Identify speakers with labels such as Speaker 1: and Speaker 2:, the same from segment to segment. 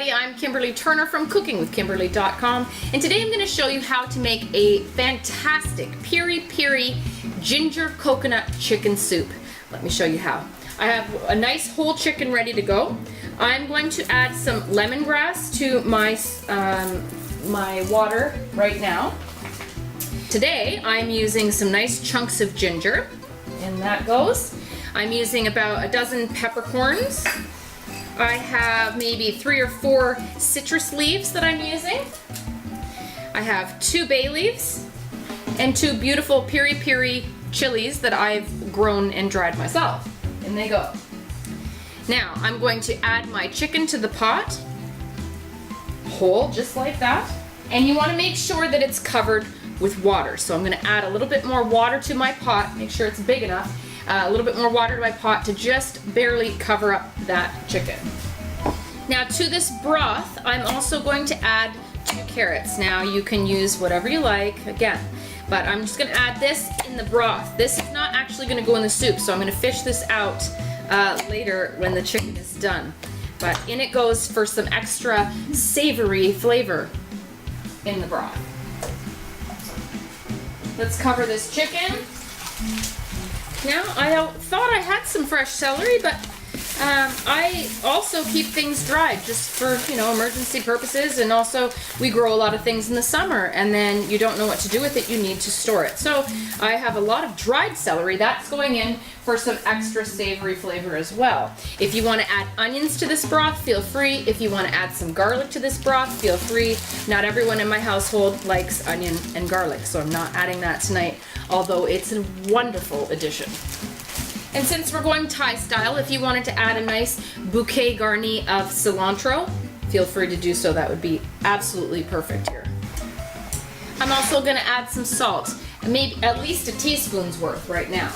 Speaker 1: everybody, I'm Kimberly Turner from cookingwithkimberly.com, and today I'm going to show you how to make a fantastic Piri Piri ginger coconut chicken soup. Let me show you how. I have a nice whole chicken ready to go. I'm going to add some lemongrass to my water right now. Today I'm using some nice chunks of ginger, and that goes. I'm using about a dozen peppercorns. I have maybe 3 or 4 citrus leaves that I'm using. I have 2 bay leaves and 2 beautiful Piri Piri chilies that I've grown and dried myself. And they go. Now I'm going to add my chicken to the pot, whole, just like that. And you want to make sure that it's covered with water. So I'm going to add a little bit more water to my pot, make sure it's big enough. A little bit more water to my pot to just barely cover up that chicken. Now to this broth, I'm also going to add 2 carrots. Now you can use whatever you like, again, but I'm just going to add this in the broth. This is not actually going to go in the soup, so I'm going to fish this out later when the chicken is done. But in it goes for some extra savory flavor in the broth. Let's cover this chicken. Now, I thought I had some fresh celery, but I also keep things dried just for, emergency purposes, and also we grow a lot of things in the summer and then you don't know what to do with it, you need to store it. So I have a lot of dried celery that's going in for some extra savory flavor as well. If you want to add onions to this broth, feel free. If you want to add some garlic to this broth, feel free. Not everyone in my household likes onion and garlic, so I'm not adding that tonight, although it's a wonderful addition. And since we're going Thai style, if you wanted to add a nice bouquet garni of cilantro, feel free to do so. That would be absolutely perfect here. I'm also going to add some salt, maybe at least a teaspoon's worth right now.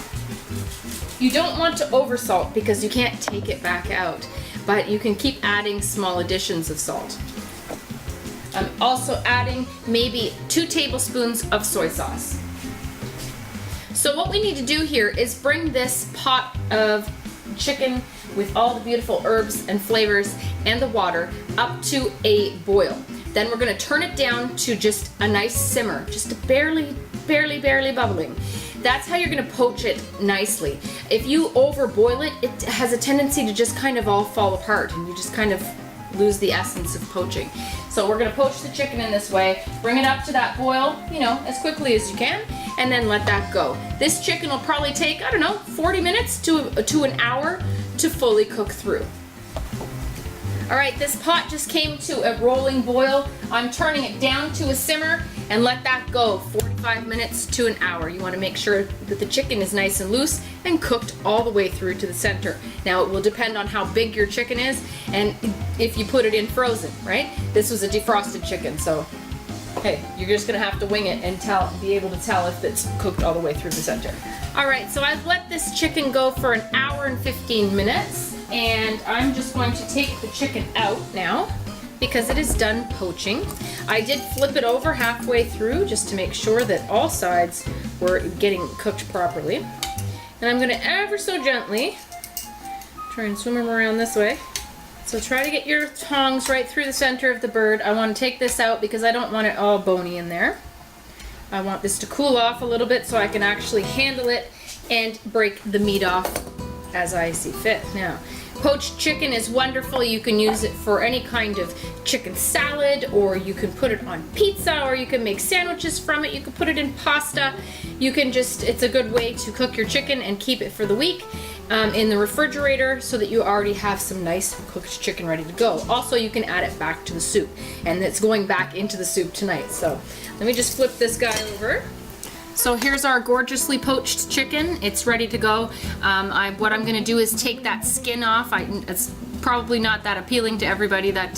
Speaker 1: You don't want to oversalt because you can't take it back out, but you can keep adding small additions of salt. I'm also adding maybe 2 tablespoons of soy sauce. So what we need to do here is bring this pot of chicken with all the beautiful herbs and flavors and the water up to a boil. Then we're going to turn it down to just a nice simmer, just barely bubbling. That's how you're going to poach it nicely. If you overboil it, it has a tendency to just kind of all fall apart and you just kind of lose the essence of poaching. So we're going to poach the chicken in this way, bring it up to that boil, as quickly as you can, and then let that go. This chicken will probably take, 40 minutes to an hour to fully cook through. Alright, this pot just came to a rolling boil. I'm turning it down to a simmer and let that go 45 minutes to an hour. You want to make sure that the chicken is nice and loose and cooked all the way through to the center. Now it will depend on how big your chicken is and if you put it in frozen, right? This was a defrosted chicken, so hey, you're just going to have to wing it and be able to tell if it's cooked all the way through the center. Alright, so I've let this chicken go for an hour and 15 minutes. And I'm just going to take the chicken out now because it is done poaching. I did flip it over halfway through just to make sure that all sides were getting cooked properly. And I'm going to ever so gently try and swim them around this way. So try to get your tongs right through the center of the bird. I want to take this out because I don't want it all bony in there. I want this to cool off a little bit so I can actually handle it and break the meat off as I see fit. Now, poached chicken is wonderful. You can use it for any kind of chicken salad, or you can put it on pizza, or you can make sandwiches from it. You can put it in pasta. You can it's a good way to cook your chicken and keep it for the week in the refrigerator so that you already have some nice cooked chicken ready to go. Also, you can add it back to the soup, and it's going back into the soup tonight. So let me just flip this guy over. So here's our gorgeously poached chicken. It's ready to go. What I'm gonna do is take that skin off. It's probably not that appealing to everybody, that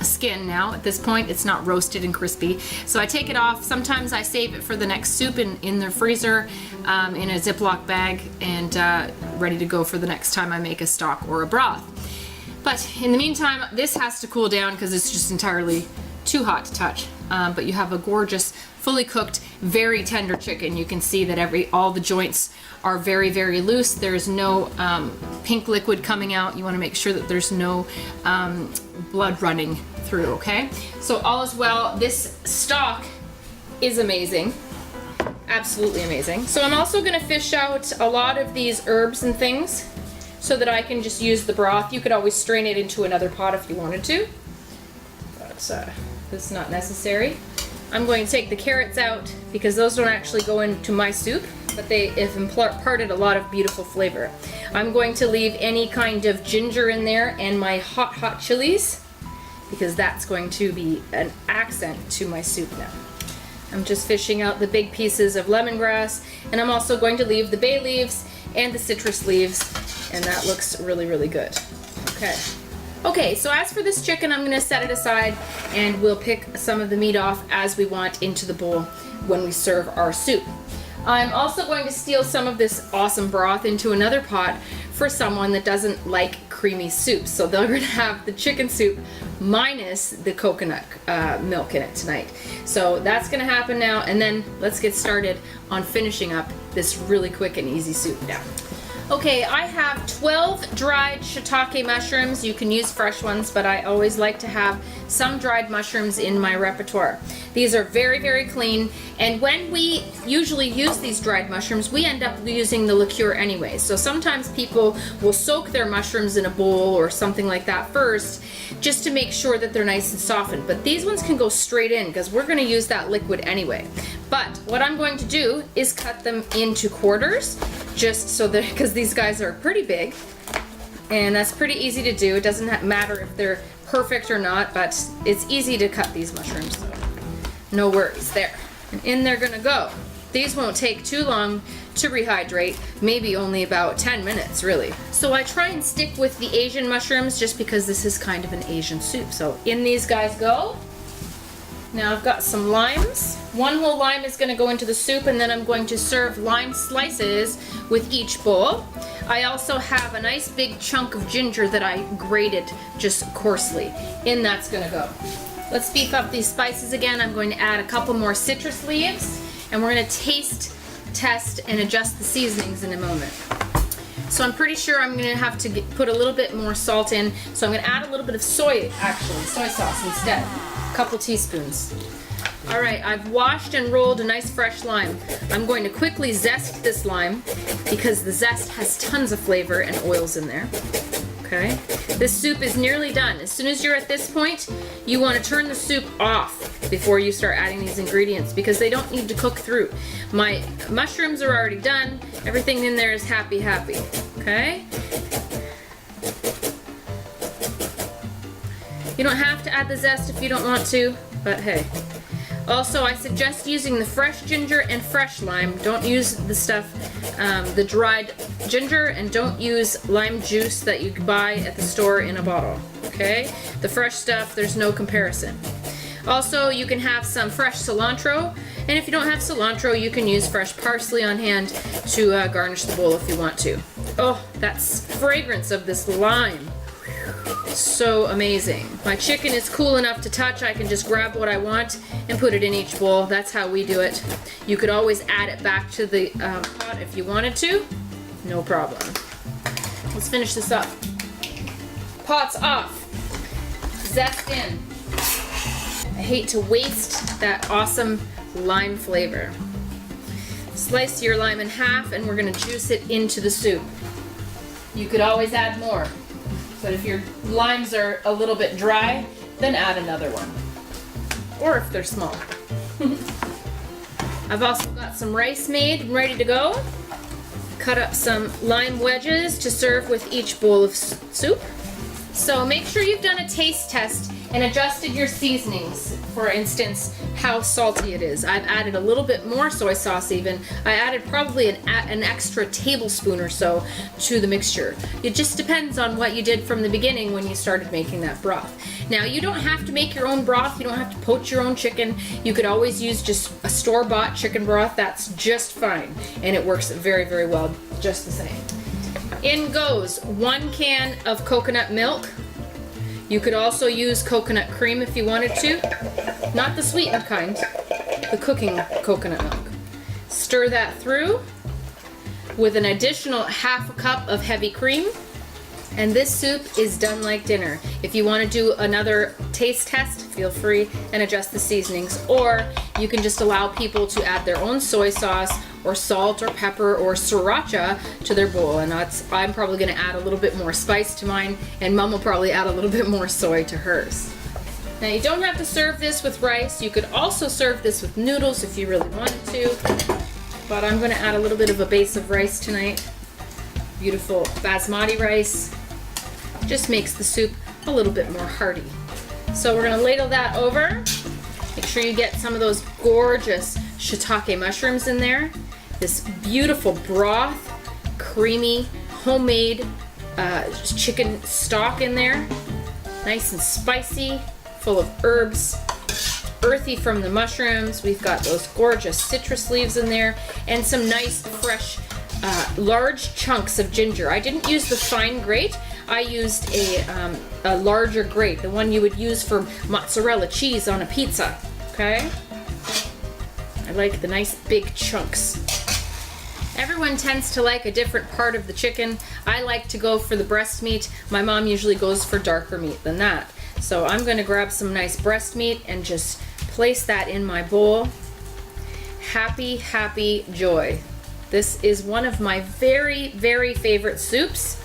Speaker 1: skin now at this point. It's not roasted and crispy. So I take it off. Sometimes I save it for the next soup in the freezer in a Ziploc bag and ready to go for the next time I make a stock or a broth. But in the meantime, this has to cool down because it's just entirely too hot to touch. But you have a gorgeous, fully cooked, very tender chicken. You can see that all the joints are very, very loose. There's no pink liquid coming out. You want to make sure that there's no blood running through, okay? So all is well. This stock is amazing. Absolutely amazing. So I'm also gonna fish out a lot of these herbs and things so that I can just use the broth. You could always strain it into another pot if you wanted to, but this is not necessary. I'm going to take the carrots out because those don't actually go into my soup, but they have imparted a lot of beautiful flavor. I'm going to leave any kind of ginger in there and my hot chilies because that's going to be an accent to my soup now. I'm just fishing out the big pieces of lemongrass, and I'm also going to leave the bay leaves and the citrus leaves, and that looks really, really good. Okay, so as for this chicken, I'm gonna set it aside and we'll pick some of the meat off as we want into the bowl when we serve our soup. I'm also going to steal some of this awesome broth into another pot for someone that doesn't like creamy soup. So they're gonna have the chicken soup minus the coconut milk in it tonight. So that's gonna happen now, and then let's get started on finishing up this really quick and easy soup now. Okay, I have 12 dried shiitake mushrooms. You can use fresh ones, but I always like to have some dried mushrooms in my repertoire. These are very, very clean, and when we usually use these dried mushrooms, we end up using the liqueur anyway. So sometimes people will soak their mushrooms in a bowl or something like that first, just to make sure that they're nice and softened. But these ones can go straight in because we're gonna use that liquid anyway. But what I'm going to do is cut them into quarters, just so that, because these guys are pretty big, and that's pretty easy to do. It doesn't matter if they're perfect or not, but it's easy to cut these mushrooms, so no worries there. And in they're gonna go. These won't take too long to rehydrate, maybe only about 10 minutes really. So I try and stick with the Asian mushrooms just because this is kind of an Asian soup. So in these guys go. Now I've got some limes. One whole lime is going to go into the soup, and then I'm going to serve lime slices with each bowl. I also have a nice big chunk of ginger that I grated just coarsely. In that's going to go. Let's beef up these spices again. I'm going to add a couple more citrus leaves, and we're going to taste, test, and adjust the seasonings in a moment. So I'm pretty sure I'm going to have to put a little bit more salt in, so I'm going to add a little bit of soy sauce instead. Couple teaspoons. All right, I've washed and rolled a nice fresh lime. I'm going to quickly zest this lime because the zest has tons of flavor and oils in there. Okay, this soup is nearly done. As soon as you're at this point, you want to turn the soup off before you start adding these ingredients because they don't need to cook through. My mushrooms are already done. Everything in there is happy. Okay. You don't have to add the zest if you don't want to, but hey. Also, I suggest using the fresh ginger and fresh lime. Don't use the stuff, the dried ginger, and don't use lime juice that you buy at the store in a bottle, okay? The fresh stuff, there's no comparison. Also, you can have some fresh cilantro, and if you don't have cilantro, you can use fresh parsley on hand to garnish the bowl if you want to. Oh, that fragrance of this lime. So amazing. My chicken is cool enough to touch. I can just grab what I want and put it in each bowl. That's how we do it. You could always add it back to the pot if you wanted to. No problem. Let's finish this up. Pot's off. Zest in. I hate to waste that awesome lime flavor. Slice your lime in half and we're gonna juice it into the soup. You could always add more. But if your limes are a little bit dry, then add another one. Or if they're small. I've also got some rice made and ready to go. Cut up some lime wedges to serve with each bowl of soup. So make sure you've done a taste test and adjusted your seasonings. For instance, how salty it is. I've added a little bit more soy sauce even. I added probably an extra tablespoon or so to the mixture. It just depends on what you did from the beginning when you started making that broth. Now, you don't have to make your own broth. You don't have to poach your own chicken. You could always use just a store-bought chicken broth. That's just fine. And it works very, very well just the same. In goes 1 can of coconut milk. You could also use coconut cream if you wanted to. Not the sweetened kind, the cooking coconut milk. Stir that through with an additional 1/2 cup of heavy cream. And this soup is done like dinner. If you want to do another taste test, feel free and adjust the seasonings. Or you can just allow people to add their own soy sauce or salt or pepper or sriracha to their bowl. And I'm probably going to add a little bit more spice to mine, and Mom will probably add a little bit more soy to hers. Now you don't have to serve this with rice. You could also serve this with noodles if you really wanted to. But I'm going to add a little bit of a base of rice tonight. Beautiful basmati rice. Just makes the soup a little bit more hearty. So we're gonna ladle that over. Make sure you get some of those gorgeous shiitake mushrooms in there. This beautiful broth, creamy, homemade chicken stock in there. Nice and spicy, full of herbs, earthy from the mushrooms. We've got those gorgeous citrus leaves in there and some nice fresh large chunks of ginger. I didn't use the fine grate. I used a larger grate, the one you would use for mozzarella cheese on a pizza, okay? I like the nice big chunks. Everyone tends to like a different part of the chicken. I like to go for the breast meat. My mom usually goes for darker meat than that. So I'm gonna grab some nice breast meat and just place that in my bowl. Happy, happy joy. This is one of my very, very favorite soups,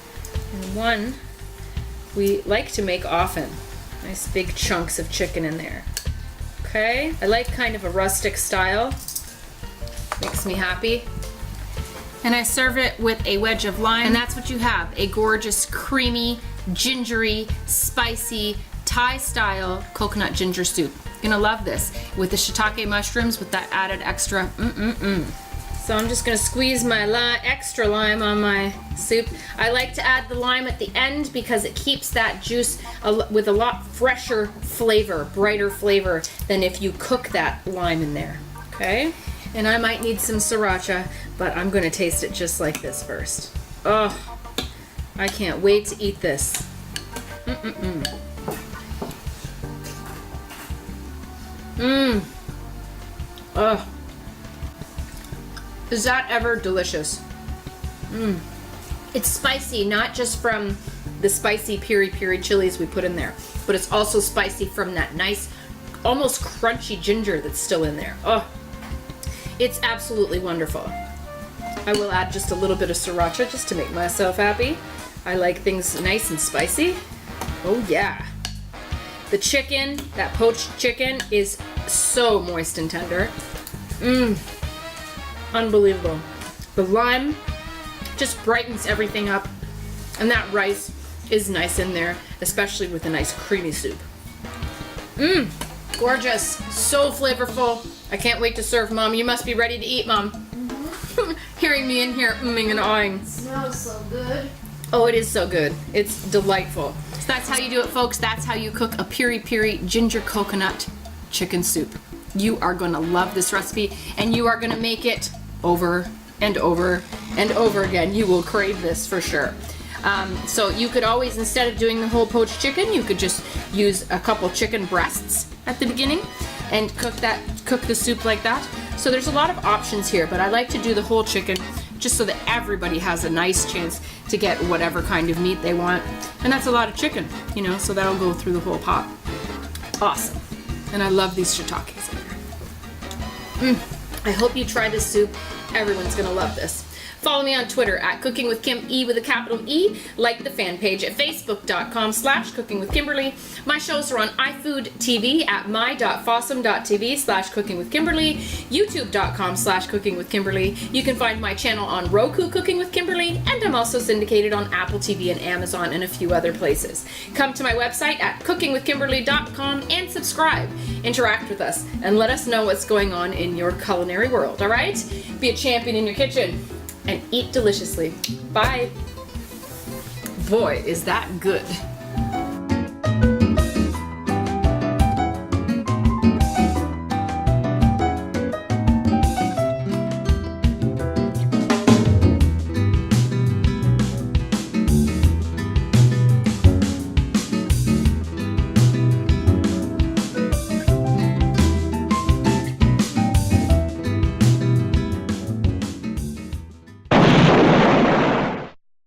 Speaker 1: and one we like to make often. Nice big chunks of chicken in there. Okay, I like kind of a rustic style. Makes me happy. And I serve it with a wedge of lime, and that's what you have. A gorgeous, creamy, gingery, spicy, Thai-style coconut ginger soup. You're gonna love this with the shiitake mushrooms with that added extra So I'm just gonna squeeze my extra lime on my soup. I like to add the lime at the end because it keeps that juice with a lot fresher flavor, brighter flavor than if you cook that lime in there, okay? And I might need some sriracha, but I'm gonna taste it just like this first. Oh, I can't wait to eat this. Oh. Is that ever delicious? It's spicy, not just from the spicy Piri Piri chilies we put in there, but it's also spicy from that nice, almost crunchy ginger that's still in there. Oh, it's absolutely wonderful. I will add just a little bit of sriracha just to make myself happy. I like things nice and spicy. Oh yeah. The chicken, that poached chicken, is so moist and tender. Unbelievable. The lime just brightens everything up, and that rice is nice in there, especially with a nice creamy soup. Gorgeous. So flavorful. I can't wait to serve, Mom. You must be ready to eat, Mom. Hearing me in here umming and ahhing.
Speaker 2: It smells so good.
Speaker 1: Oh, it is so good. It's delightful. So that's how you do it, folks. That's how you cook a Piri Piri ginger coconut chicken soup. You are gonna love this recipe, and you are gonna make it over and over and over again. You will crave this for sure. So you could always, instead of doing the whole poached chicken, you could just use a couple chicken breasts at the beginning and cook the soup like that. So there's a lot of options here, but I like to do the whole chicken just so that everybody has a nice chance to get whatever kind of meat they want. And that's a lot of chicken, you know, so that'll go through the whole pot. Awesome. And I love these shiitakes in there. I hope you try this soup. Everyone's gonna love this. Follow me on Twitter at Cooking with Kim, E with a capital E. Like the fan page at facebook.com/cookingwithkimberly. My shows are on iFood TV at my.fossum.tv/cookingwithkimberly, youtube.com/cookingwithkimberly. You can find my channel on Roku, Cooking with Kimberly, and I'm also syndicated on Apple TV and Amazon and a few other places. Come to my website at cookingwithkimberly.com and subscribe. Interact with us and let us know what's going on in your culinary world, all right? Be a champion in your kitchen and eat deliciously. Bye. Boy, is that good.